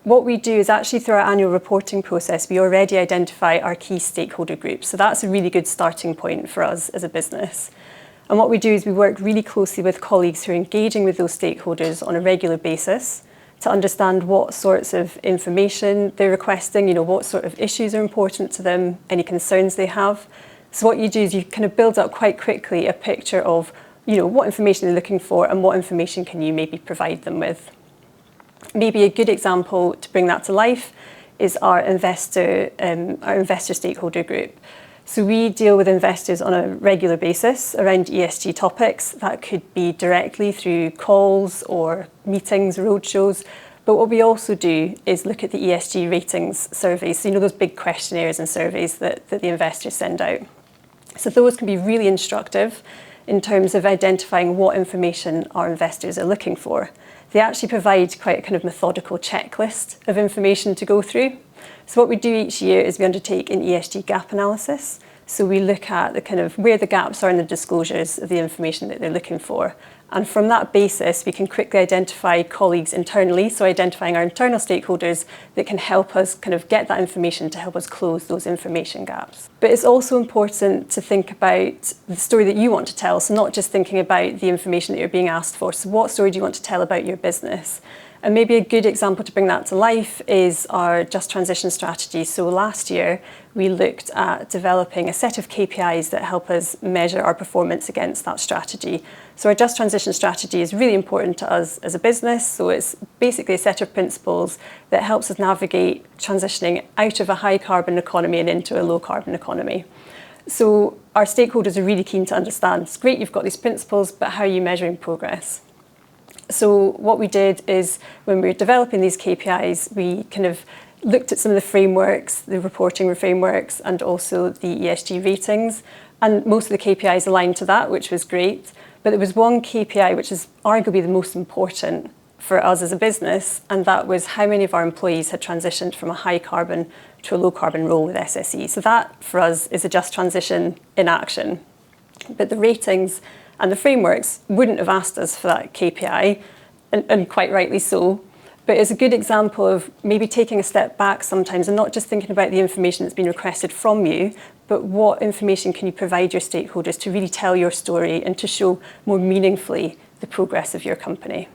What we do is actually through our annual reporting process, we already identify our key stakeholder groups. So that's a really good starting point for us as a business. And what we do is we work really closely with colleagues who are engaging with those stakeholders on a regular basis to understand what sorts of information they're requesting, what sort of issues are important to them, any concerns they have. So what you do is you kind of build up quite quickly a picture of, what information they're looking for and what information can you maybe provide them with. Maybe a good example to bring that to life is our investor stakeholder group. So we deal with investors on a regular basis around ESG topics. That could be directly through calls or meetings, roadshows. But what we also do is look at the ESG ratings surveys. So those big questionnaires and surveys that the investors send out. So those can be really instructive in terms of identifying what information our investors are looking for. They actually provide quite a kind of methodical checklist of information to go through. So what we do each year is we undertake an ESG gap analysis. So we look at the kind of where the gaps are in the disclosures of the information that they're looking for. And from that basis, we can quickly identify colleagues internally, so identifying our internal stakeholders that can help us kind of get that information to help us close those information gaps. But it's also important to think about the story that you want to tell, so not just thinking about the information that you're being asked for. So what story do you want to tell about your business? And maybe a good example to bring that to life is our Just Transition strategy. So last year, we looked at developing a set of KPIs that help us measure our performance against that strategy. So our Just Transition strategy is really important to us as a business. So it's basically a set of principles that helps us navigate transitioning out of a high carbon economy and into a low carbon economy. So our stakeholders are really keen to understand, it's great you've got these principles, but how are you measuring progress? So what we did is when we were developing these KPIs, we kind of looked at some of the frameworks, the reporting frameworks, and also the ESG ratings. And most of the KPIs aligned to that, which was great. But there was one KPI which is arguably the most important for us as a business, and that was how many of our employees had transitioned from a high carbon to a low carbon role with SSE. So that for us is a just transition in action. But the ratings and the frameworks wouldn't have asked us for that KPI, and quite rightly so. But it's a good example of maybe taking a step back sometimes and not just thinking about the information that's been requested from you, but what information can you provide your stakeholders to really tell your story and to show more meaningfully the progress of your company.